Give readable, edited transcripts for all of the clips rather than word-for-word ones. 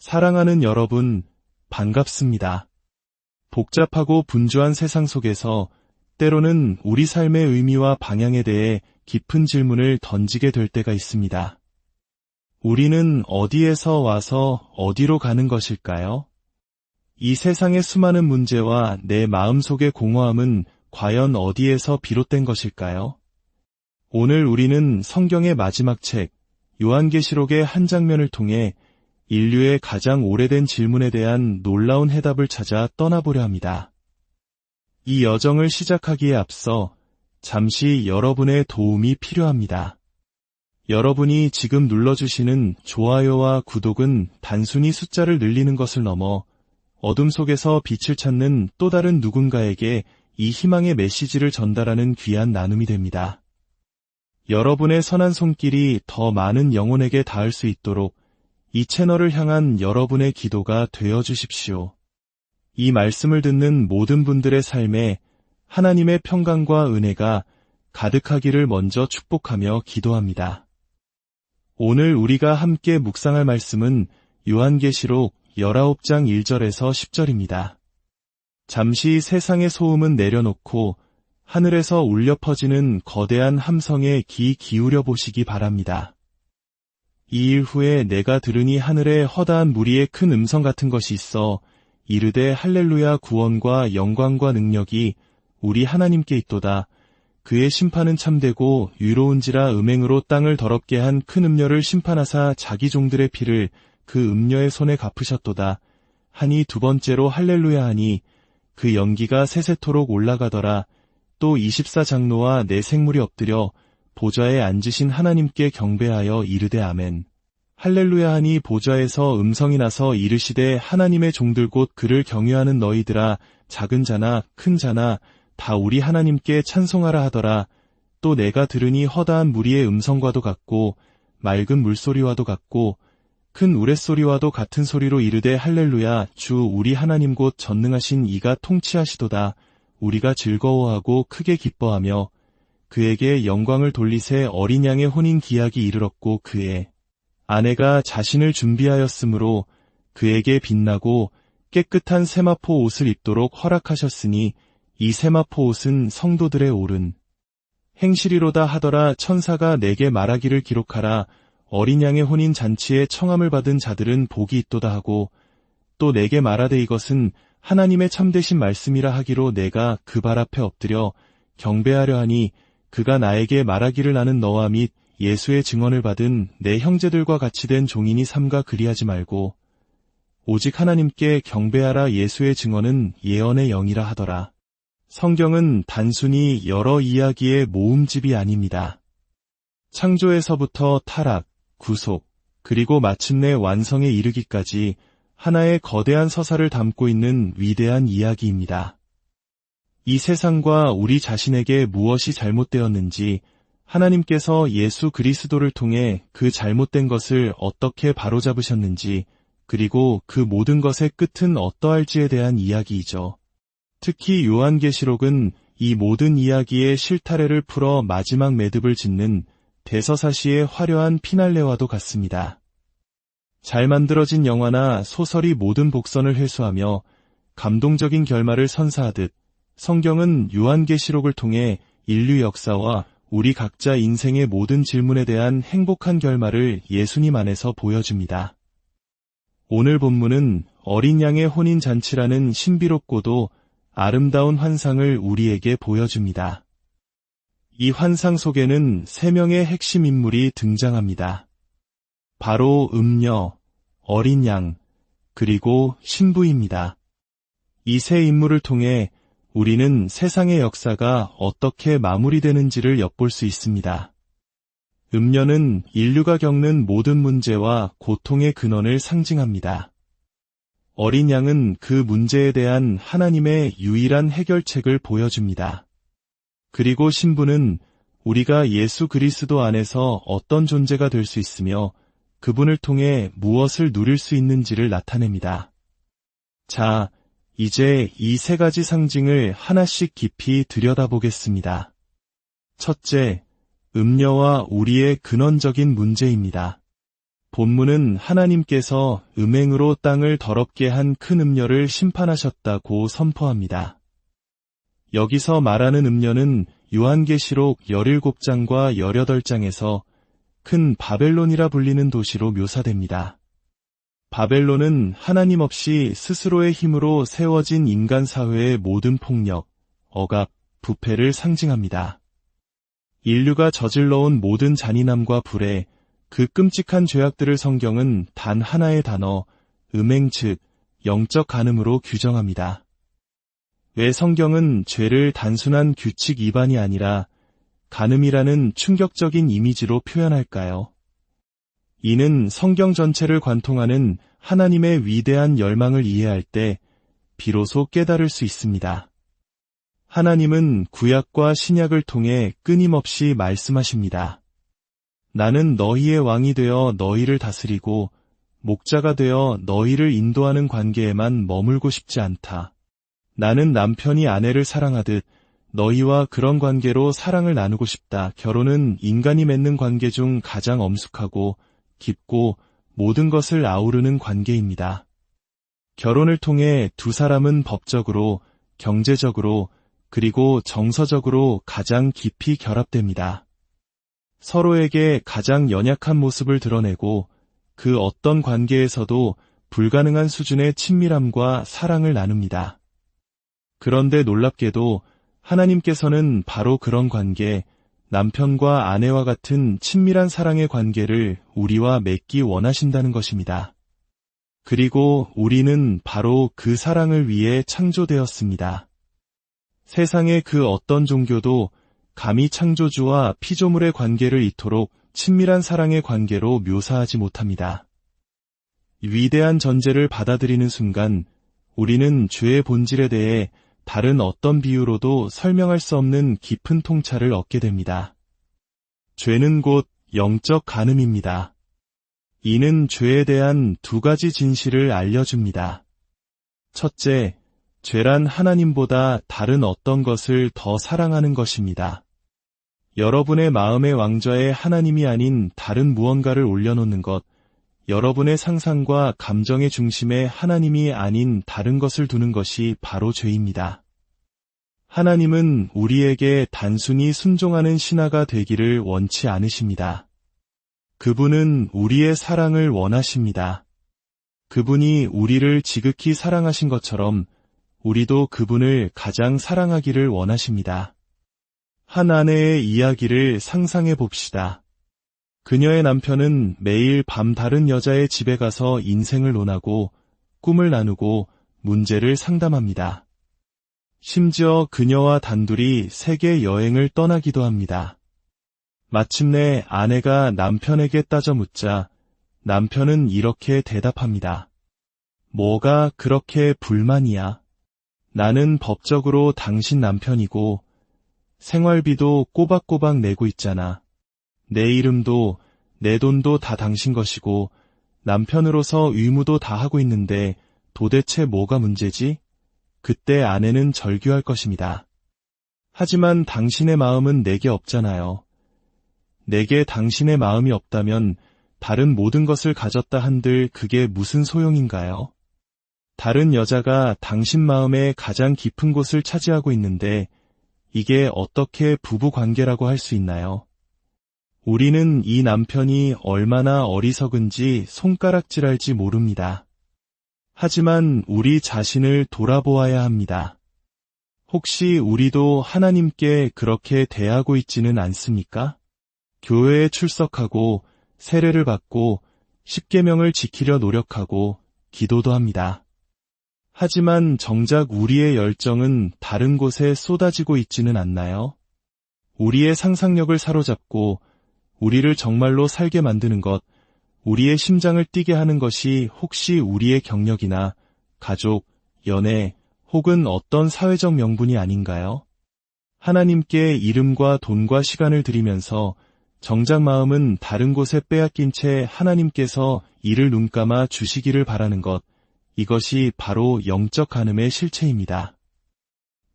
사랑하는 여러분, 반갑습니다. 복잡하고 분주한 세상 속에서 때로는 우리 삶의 의미와 방향에 대해 깊은 질문을 던지게 될 때가 있습니다. 우리는 어디에서 와서 어디로 가는 것일까요? 이 세상의 수많은 문제와 내 마음속의 공허함은 과연 어디에서 비롯된 것일까요? 오늘 우리는 성경의 마지막 책, 요한계시록의 한 장면을 통해 인류의 가장 오래된 질문에 대한 놀라운 해답을 찾아 떠나보려 합니다. 이 여정을 시작하기에 앞서 잠시 여러분의 도움이 필요합니다. 여러분이 지금 눌러주시는 좋아요와 구독은 단순히 숫자를 늘리는 것을 넘어 어둠 속에서 빛을 찾는 또 다른 누군가에게 이 희망의 메시지를 전달하는 귀한 나눔이 됩니다. 여러분의 선한 손길이 더 많은 영혼에게 닿을 수 있도록 이 채널을 향한 여러분의 기도가 되어 주십시오. 이 말씀을 듣는 모든 분들의 삶에 하나님의 평강과 은혜가 가득하기를 먼저 축복하며 기도합니다. 오늘 우리가 함께 묵상할 말씀은 요한계시록 19장 1절에서 10절입니다. 잠시 세상의 소음은 내려놓고 하늘에서 울려 퍼지는 거대한 함성에 귀 기울여 보시기 바랍니다. 이 일 후에 내가 들으니 하늘에 허다한 무리의 큰 음성 같은 것이 있어 이르되 할렐루야, 구원과 영광과 능력이 우리 하나님께 있도다. 그의 심판은 참되고 유로운지라 음행으로 땅을 더럽게 한 큰 음녀를 심판하사 자기 종들의 피를 그 음녀의 손에 갚으셨도다. 하니 두 번째로 할렐루야 하니 그 연기가 세세토록 올라가더라. 또 24장로와 네 생물이 엎드려 보좌에 앉으신 하나님께 경배하여 이르되 아멘. 할렐루야 하니 보좌에서 음성이 나서 이르시되 하나님의 종들 곧 그를 경외하는 너희들아, 작은 자나 큰 자나 다 우리 하나님께 찬송하라 하더라. 또 내가 들으니 허다한 무리의 음성과도 같고 맑은 물소리와도 같고 큰 우레소리와도 같은 소리로 이르되 할렐루야, 주 우리 하나님 곧 전능하신 이가 통치하시도다. 우리가 즐거워하고 크게 기뻐하며 그에게 영광을 돌리세. 어린 양의 혼인 기약이 이르렀고 그의 아내가 자신을 준비하였으므로 그에게 빛나고 깨끗한 세마포 옷을 입도록 허락하셨으니 이 세마포 옷은 성도들의 옳은 행실이로다 하더라. 천사가 내게 말하기를 기록하라. 어린 양의 혼인 잔치에 청함을 받은 자들은 복이 있도다 하고 또 내게 말하되 이것은 하나님의 참되신 말씀이라 하기로 내가 그 발 앞에 엎드려 경배하려 하니 그가 나에게 말하기를 나는 너와 및 예수의 증언을 받은 내 형제들과 같이 된 종이니 삼가 그리하지 말고 오직 하나님께 경배하라. 예수의 증언은 예언의 영이라 하더라. 성경은 단순히 여러 이야기의 모음집이 아닙니다. 창조에서부터 타락, 구속, 그리고 마침내 완성에 이르기까지 하나의 거대한 서사를 담고 있는 위대한 이야기입니다. 이 세상과 우리 자신에게 무엇이 잘못되었는지, 하나님께서 예수 그리스도를 통해 그 잘못된 것을 어떻게 바로잡으셨는지, 그리고 그 모든 것의 끝은 어떠할지에 대한 이야기이죠. 특히 요한계시록은 이 모든 이야기의 실타래를 풀어 마지막 매듭을 짓는 대서사시의 화려한 피날레와도 같습니다. 잘 만들어진 영화나 소설이 모든 복선을 회수하며 감동적인 결말을 선사하듯 성경은 요한계시록을 통해 인류 역사와 우리 각자 인생의 모든 질문에 대한 행복한 결말을 예수님 안에서 보여줍니다. 오늘 본문은 어린 양의 혼인잔치라는 신비롭고도 아름다운 환상을 우리에게 보여줍니다. 이 환상 속에는 세 명의 핵심 인물이 등장합니다. 바로 음녀, 어린 양, 그리고 신부입니다. 이 세 인물을 통해 우리는 세상의 역사가 어떻게 마무리되는지를 엿볼 수 있습니다. 음녀는 인류가 겪는 모든 문제와 고통의 근원을 상징합니다. 어린 양은 그 문제에 대한 하나님의 유일한 해결책을 보여줍니다. 그리고 신부는 우리가 예수 그리스도 안에서 어떤 존재가 될 수 있으며 그분을 통해 무엇을 누릴 수 있는지를 나타냅니다. 자, 이제 이 세 가지 상징을 하나씩 깊이 들여다보겠습니다. 첫째, 음녀와 우리의 근원적인 문제입니다. 본문은 하나님께서 음행으로 땅을 더럽게 한 큰 음녀를 심판하셨다고 선포합니다. 여기서 말하는 음녀는 요한계시록 17장과 18장에서 큰 바벨론이라 불리는 도시로 묘사됩니다. 바벨론은 하나님 없이 스스로의 힘으로 세워진 인간 사회의 모든 폭력, 억압, 부패를 상징합니다. 인류가 저질러온 모든 잔인함과 불의 그 끔찍한 죄악들을 성경은 단 하나의 단어, 음행 즉 영적 간음으로 규정합니다. 왜 성경은 죄를 단순한 규칙 위반이 아니라 간음이라는 충격적인 이미지로 표현할까요? 이는 성경 전체를 관통하는 하나님의 위대한 열망을 이해할 때 비로소 깨달을 수 있습니다. 하나님은 구약과 신약을 통해 끊임없이 말씀하십니다. 나는 너희의 왕이 되어 너희를 다스리고 목자가 되어 너희를 인도하는 관계에만 머물고 싶지 않다. 나는 남편이 아내를 사랑하듯 너희와 그런 관계로 사랑을 나누고 싶다. 결혼은 인간이 맺는 관계 중 가장 엄숙하고 깊고 모든 것을 아우르는 관계입니다. 결혼을 통해 두 사람은 법적으로, 경제적으로, 그리고 정서적으로 가장 깊이 결합됩니다. 서로에게 가장 연약한 모습을 드러내고 그 어떤 관계에서도 불가능한 수준의 친밀함과 사랑을 나눕니다. 그런데 놀랍게도 하나님께서는 바로 그런 관계, 남편과 아내와 같은 친밀한 사랑의 관계를 우리와 맺기 원하신다는 것입니다. 그리고 우리는 바로 그 사랑을 위해 창조되었습니다. 세상의 그 어떤 종교도 감히 창조주와 피조물의 관계를 이토록 친밀한 사랑의 관계로 묘사하지 못합니다. 위대한 전제를 받아들이는 순간 우리는 죄의 본질에 대해 다른 어떤 비유로도 설명할 수 없는 깊은 통찰을 얻게 됩니다. 죄는 곧 영적 간음입니다. 이는 죄에 대한 두 가지 진실을 알려줍니다. 첫째, 죄란 하나님보다 다른 어떤 것을 더 사랑하는 것입니다. 여러분의 마음의 왕좌에 하나님이 아닌 다른 무언가를 올려놓는 것, 여러분의 상상과 감정의 중심에 하나님이 아닌 다른 것을 두는 것이 바로 죄입니다. 하나님은 우리에게 단순히 순종하는 신하가 되기를 원치 않으십니다. 그분은 우리의 사랑을 원하십니다. 그분이 우리를 지극히 사랑하신 것처럼 우리도 그분을 가장 사랑하기를 원하십니다. 한 아내의 이야기를 상상해 봅시다. 그녀의 남편은 매일 밤 다른 여자의 집에 가서 인생을 논하고 꿈을 나누고 문제를 상담합니다. 심지어 그녀와 단둘이 세계 여행을 떠나기도 합니다. 마침내 아내가 남편에게 따져 묻자 남편은 이렇게 대답합니다. 뭐가 그렇게 불만이야? 나는 법적으로 당신 남편이고 생활비도 꼬박꼬박 내고 있잖아. 내 이름도 내 돈도 다 당신 것이고 남편으로서 의무도 다 하고 있는데 도대체 뭐가 문제지? 그때 아내는 절규할 것입니다. 하지만 당신의 마음은 내게 없잖아요. 내게 당신의 마음이 없다면 다른 모든 것을 가졌다 한들 그게 무슨 소용인가요? 다른 여자가 당신 마음의 가장 깊은 곳을 차지하고 있는데 이게 어떻게 부부 관계라고 할 수 있나요? 우리는 이 남편이 얼마나 어리석은지 손가락질할지 모릅니다. 하지만 우리 자신을 돌아보아야 합니다. 혹시 우리도 하나님께 그렇게 대하고 있지는 않습니까? 교회에 출석하고 세례를 받고 십계명을 지키려 노력하고 기도도 합니다. 하지만 정작 우리의 열정은 다른 곳에 쏟아지고 있지는 않나요? 우리의 상상력을 사로잡고 우리를 정말로 살게 만드는 것, 우리의 심장을 뛰게 하는 것이 혹시 우리의 경력이나 가족, 연애 혹은 어떤 사회적 명분이 아닌가요? 하나님께 이름과 돈과 시간을 드리면서 정작 마음은 다른 곳에 빼앗긴 채 하나님께서 이를 눈감아 주시기를 바라는 것, 이것이 바로 영적 간음의 실체입니다.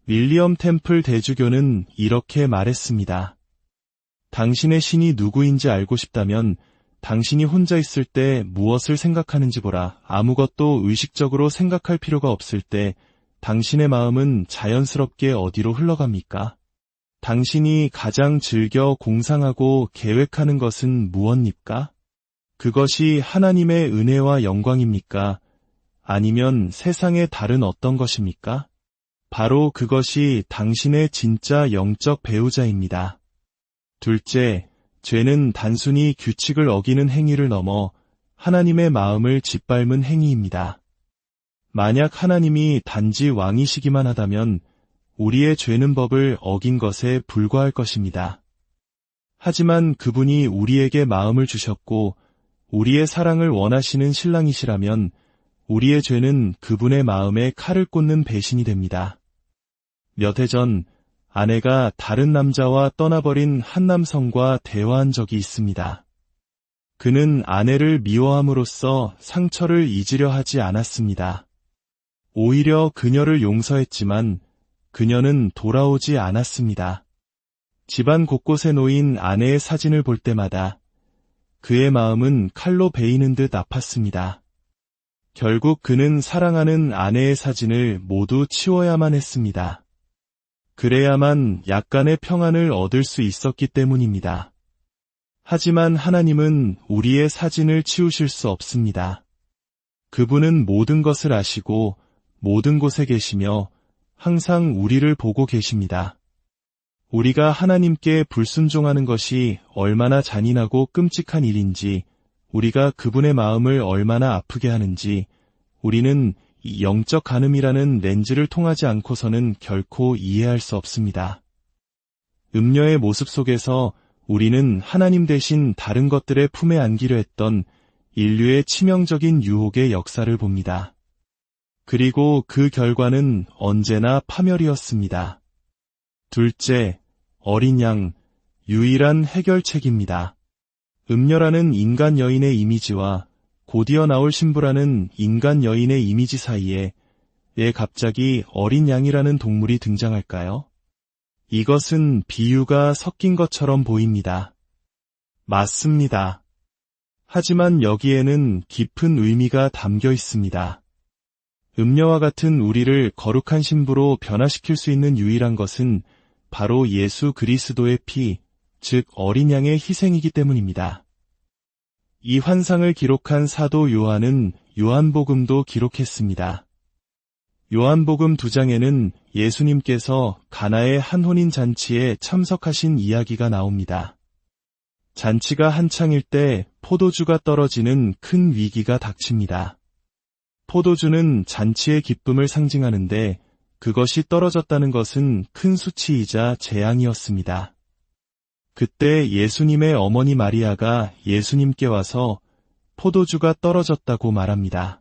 윌리엄 템플 대주교는 이렇게 말했습니다. 당신의 신이 누구인지 알고 싶다면 당신이 혼자 있을 때 무엇을 생각하는지 보라. 아무것도 의식적으로 생각할 필요가 없을 때 당신의 마음은 자연스럽게 어디로 흘러갑니까? 당신이 가장 즐겨 공상하고 계획하는 것은 무엇입니까? 그것이 하나님의 은혜와 영광입니까? 아니면 세상의 다른 어떤 것입니까? 바로 그것이 당신의 진짜 영적 배우자입니다. 둘째, 죄는 단순히 규칙을 어기는 행위를 넘어 하나님의 마음을 짓밟은 행위입니다. 만약 하나님이 단지 왕이시기만 하다면 우리의 죄는 법을 어긴 것에 불과할 것입니다. 하지만 그분이 우리에게 마음을 주셨고 우리의 사랑을 원하시는 신랑이시라면 우리의 죄는 그분의 마음에 칼을 꽂는 배신이 됩니다. 몇 해 전 아내가 다른 남자와 떠나버린 한 남성과 대화한 적이 있습니다. 그는 아내를 미워함으로써 상처를 잊으려 하지 않았습니다. 오히려 그녀를 용서했지만 그녀는 돌아오지 않았습니다. 집안 곳곳에 놓인 아내의 사진을 볼 때마다 그의 마음은 칼로 베이는 듯 아팠습니다. 결국 그는 사랑하는 아내의 사진을 모두 치워야만 했습니다. 그래야만 약간의 평안을 얻을 수 있었기 때문입니다. 하지만 하나님은 우리의 사진을 치우실 수 없습니다. 그분은 모든 것을 아시고 모든 곳에 계시며 항상 우리를 보고 계십니다. 우리가 하나님께 불순종하는 것이 얼마나 잔인하고 끔찍한 일인지, 우리가 그분의 마음을 얼마나 아프게 하는지, 우리는 이 영적 간음이라는 렌즈를 통하지 않고서는 결코 이해할 수 없습니다. 음녀의 모습 속에서 우리는 하나님 대신 다른 것들의 품에 안기려 했던 인류의 치명적인 유혹의 역사를 봅니다. 그리고 그 결과는 언제나 파멸이었습니다. 둘째, 어린 양, 유일한 해결책입니다. 음녀라는 인간 여인의 이미지와 곧이어 나올 신부라는 인간 여인의 이미지 사이에 왜 갑자기 어린 양이라는 동물이 등장할까요? 이것은 비유가 섞인 것처럼 보입니다. 맞습니다. 하지만 여기에는 깊은 의미가 담겨 있습니다. 음녀와 같은 우리를 거룩한 신부로 변화시킬 수 있는 유일한 것은 바로 예수 그리스도의 피, 즉 어린 양의 희생이기 때문입니다. 이 환상을 기록한 사도 요한은 요한복음도 기록했습니다. 요한복음 2장에는 예수님께서 가나의 한 혼인 잔치에 참석하신 이야기가 나옵니다. 잔치가 한창일 때 포도주가 떨어지는 큰 위기가 닥칩니다. 포도주는 잔치의 기쁨을 상징하는데 그것이 떨어졌다는 것은 큰 수치이자 재앙이었습니다. 그때 예수님의 어머니 마리아가 예수님께 와서 포도주가 떨어졌다고 말합니다.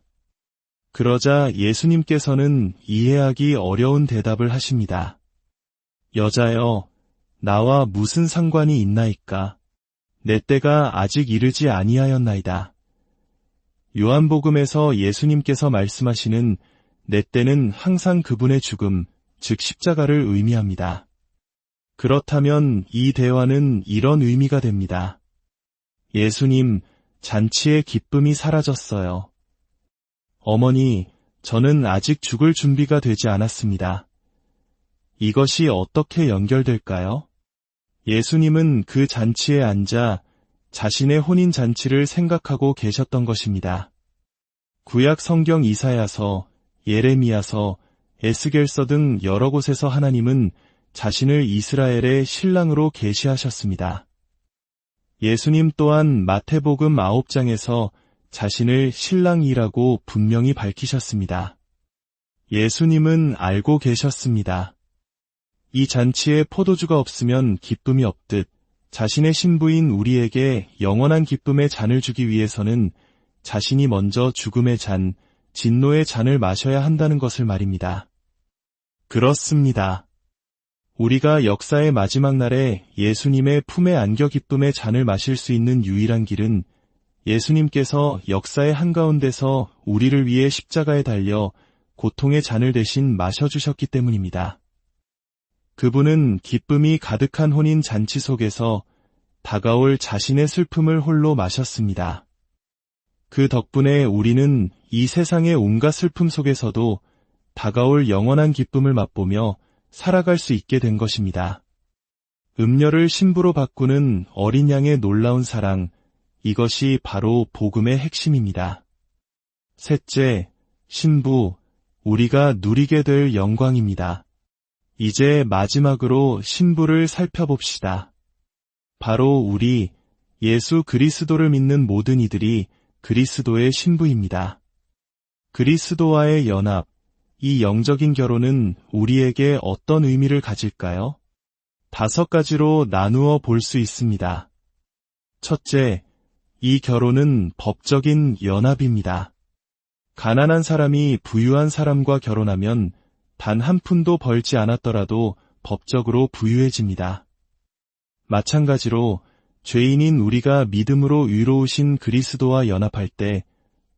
그러자 예수님께서는 이해하기 어려운 대답을 하십니다. 여자여, 나와 무슨 상관이 있나이까? 내 때가 아직 이르지 아니하였나이다. 요한복음에서 예수님께서 말씀하시는 내 때는 항상 그분의 죽음, 즉 십자가를 의미합니다. 그렇다면 이 대화는 이런 의미가 됩니다. 예수님, 잔치의 기쁨이 사라졌어요. 어머니, 저는 아직 죽을 준비가 되지 않았습니다. 이것이 어떻게 연결될까요? 예수님은 그 잔치에 앉아 자신의 혼인 잔치를 생각하고 계셨던 것입니다. 구약 성경 이사야서, 예레미야서, 에스겔서 등 여러 곳에서 하나님은 자신을 이스라엘의 신랑으로 계시하셨습니다. 예수님 또한 마태복음 9장에서 자신을 신랑이라고 분명히 밝히셨습니다. 예수님은 알고 계셨습니다. 이 잔치에 포도주가 없으면 기쁨이 없듯 자신의 신부인 우리에게 영원한 기쁨의 잔을 주기 위해서는 자신이 먼저 죽음의 잔, 진노의 잔을 마셔야 한다는 것을 말입니다. 그렇습니다. 우리가 역사의 마지막 날에 예수님의 품에 안겨 기쁨의 잔을 마실 수 있는 유일한 길은 예수님께서 역사의 한가운데서 우리를 위해 십자가에 달려 고통의 잔을 대신 마셔주셨기 때문입니다. 그분은 기쁨이 가득한 혼인 잔치 속에서 다가올 자신의 슬픔을 홀로 마셨습니다. 그 덕분에 우리는 이 세상의 온갖 슬픔 속에서도 다가올 영원한 기쁨을 맛보며 살아갈 수 있게 된 것입니다. 음녀를 신부로 바꾸는 어린 양의 놀라운 사랑, 이것이 바로 복음의 핵심입니다. 셋째, 신부, 우리가 누리게 될 영광입니다. 이제 마지막으로 신부를 살펴봅시다. 바로 우리 예수 그리스도를 믿는 모든 이들이 그리스도의 신부입니다. 그리스도와의 연합, 이 영적인 결혼은 우리에게 어떤 의미를 가질까요? 5가지로 나누어 볼 수 있습니다. 첫째, 이 결혼은 법적인 연합입니다. 가난한 사람이 부유한 사람과 결혼하면 단 한 푼도 벌지 않았더라도 법적으로 부유해집니다. 마찬가지로 죄인인 우리가 믿음으로 의로우신 그리스도와 연합할 때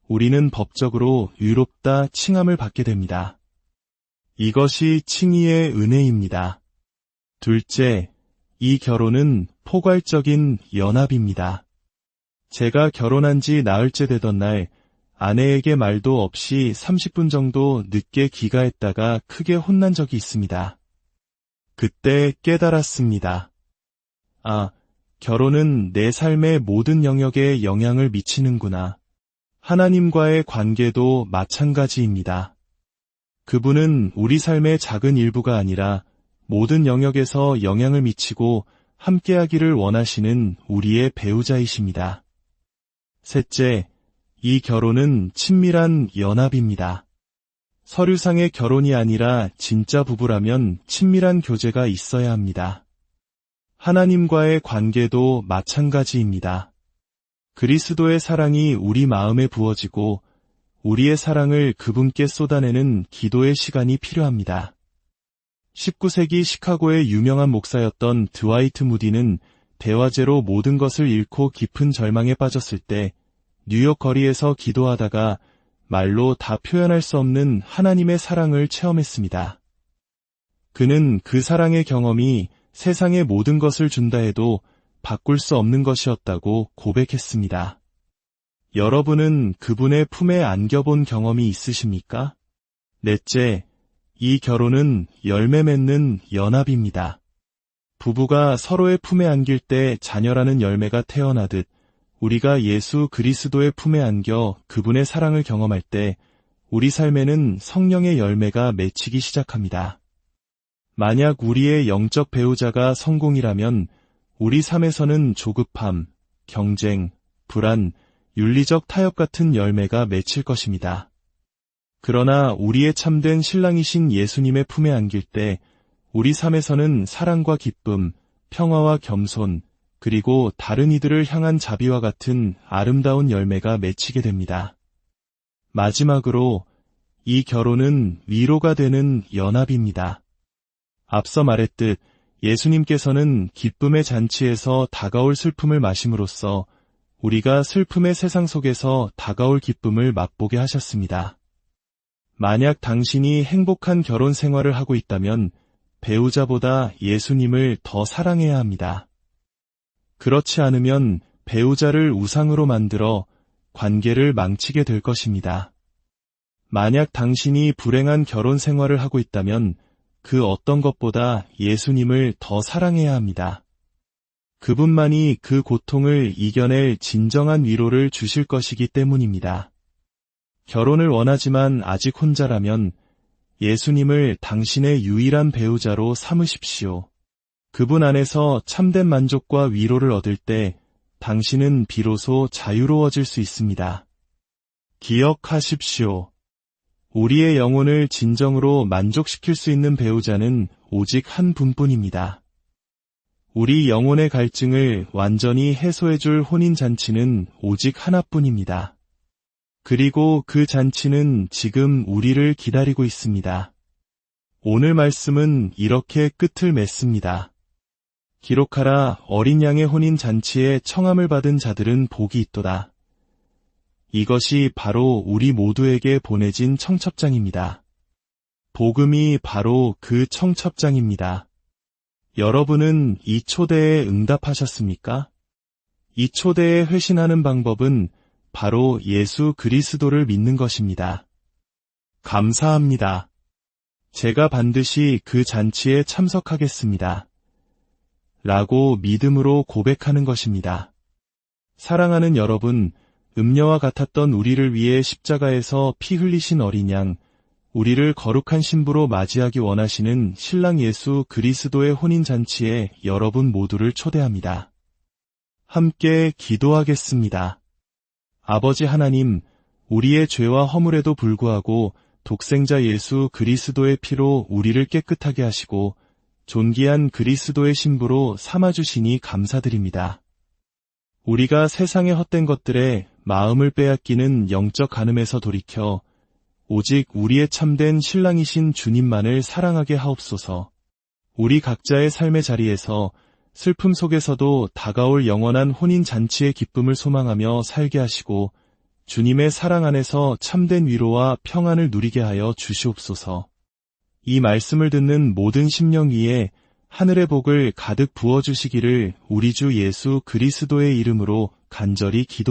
우리는 법적으로 의롭다 칭함을 받게 됩니다. 이것이 칭의의 은혜입니다. 둘째, 이 결혼은 포괄적인 연합입니다. 제가 결혼한 지 나흘째 되던 날 아내에게 말도 없이 30분 정도 늦게 귀가했다가 크게 혼난 적이 있습니다. 그때 깨달았습니다. 아, 결혼은 내 삶의 모든 영역에 영향을 미치는구나. 하나님과의 관계도 마찬가지입니다. 그분은 우리 삶의 작은 일부가 아니라 모든 영역에서 영향을 미치고 함께하기를 원하시는 우리의 배우자이십니다. 셋째, 이 결혼은 친밀한 연합입니다. 서류상의 결혼이 아니라 진짜 부부라면 친밀한 교제가 있어야 합니다. 하나님과의 관계도 마찬가지입니다. 그리스도의 사랑이 우리 마음에 부어지고 우리의 사랑을 그분께 쏟아내는 기도의 시간이 필요합니다. 19세기 시카고의 유명한 목사였던 드와이트 무디는 대화제로 모든 것을 잃고 깊은 절망에 빠졌을 때 뉴욕 거리에서 기도하다가 말로 다 표현할 수 없는 하나님의 사랑을 체험했습니다. 그는 그 사랑의 경험이 세상의 모든 것을 준다 해도 바꿀 수 없는 것이었다고 고백했습니다. 여러분은 그분의 품에 안겨본 경험이 있으십니까? 넷째, 이 결혼은 열매 맺는 연합입니다. 부부가 서로의 품에 안길 때 자녀라는 열매가 태어나듯 우리가 예수 그리스도의 품에 안겨 그분의 사랑을 경험할 때 우리 삶에는 성령의 열매가 맺히기 시작합니다. 만약 우리의 영적 배우자가 성공이라면 우리 삶에서는 조급함, 경쟁, 불안, 윤리적 타협 같은 열매가 맺힐 것입니다. 그러나 우리의 참된 신랑이신 예수님의 품에 안길 때 우리 삶에서는 사랑과 기쁨, 평화와 겸손, 그리고 다른 이들을 향한 자비와 같은 아름다운 열매가 맺히게 됩니다. 마지막으로 이 결혼은 위로가 되는 연합입니다. 앞서 말했듯 예수님께서는 기쁨의 잔치에서 다가올 슬픔을 마심으로써 우리가 슬픔의 세상 속에서 다가올 기쁨을 맛보게 하셨습니다. 만약 당신이 행복한 결혼 생활을 하고 있다면 배우자보다 예수님을 더 사랑해야 합니다. 그렇지 않으면 배우자를 우상으로 만들어 관계를 망치게 될 것입니다. 만약 당신이 불행한 결혼 생활을 하고 있다면 그 어떤 것보다 예수님을 더 사랑해야 합니다. 그분만이 그 고통을 이겨낼 진정한 위로를 주실 것이기 때문입니다. 결혼을 원하지만 아직 혼자라면 예수님을 당신의 유일한 배우자로 삼으십시오. 그분 안에서 참된 만족과 위로를 얻을 때 당신은 비로소 자유로워질 수 있습니다. 기억하십시오. 우리의 영혼을 진정으로 만족시킬 수 있는 배우자는 오직 한 분뿐입니다. 우리 영혼의 갈증을 완전히 해소해줄 혼인잔치는 오직 하나뿐입니다. 그리고 그 잔치는 지금 우리를 기다리고 있습니다. 오늘 말씀은 이렇게 끝을 맺습니다. 기록하라 어린 양의 혼인 잔치에 청함을 받은 자들은 복이 있도다. 이것이 바로 우리 모두에게 보내진 청첩장입니다. 복음이 바로 그 청첩장입니다. 여러분은 이 초대에 응답하셨습니까? 이 초대에 회신하는 방법은 바로 예수 그리스도를 믿는 것입니다. 감사합니다. 제가 반드시 그 잔치에 참석하겠습니다. 라고 믿음으로 고백하는 것입니다. 사랑하는 여러분, 음녀와 같았던 우리를 위해 십자가에서 피 흘리신 어린 양, 우리를 거룩한 신부로 맞이하기 원하시는 신랑 예수 그리스도의 혼인잔치에 여러분 모두를 초대합니다. 함께 기도하겠습니다. 아버지 하나님, 우리의 죄와 허물에도 불구하고 독생자 예수 그리스도의 피로 우리를 깨끗하게 하시고 존귀한 그리스도의 신부로 삼아주시니 감사드립니다. 우리가 세상의 헛된 것들에 마음을 빼앗기는 영적 간음에서 돌이켜 오직 우리의 참된 신랑이신 주님만을 사랑하게 하옵소서. 우리 각자의 삶의 자리에서 슬픔 속에서도 다가올 영원한 혼인잔치의 기쁨을 소망하며 살게 하시고 주님의 사랑 안에서 참된 위로와 평안을 누리게 하여 주시옵소서. 이 말씀을 듣는 모든 심령 위에 하늘의 복을 가득 부어주시기를 우리 주 예수 그리스도의 이름으로 간절히 기도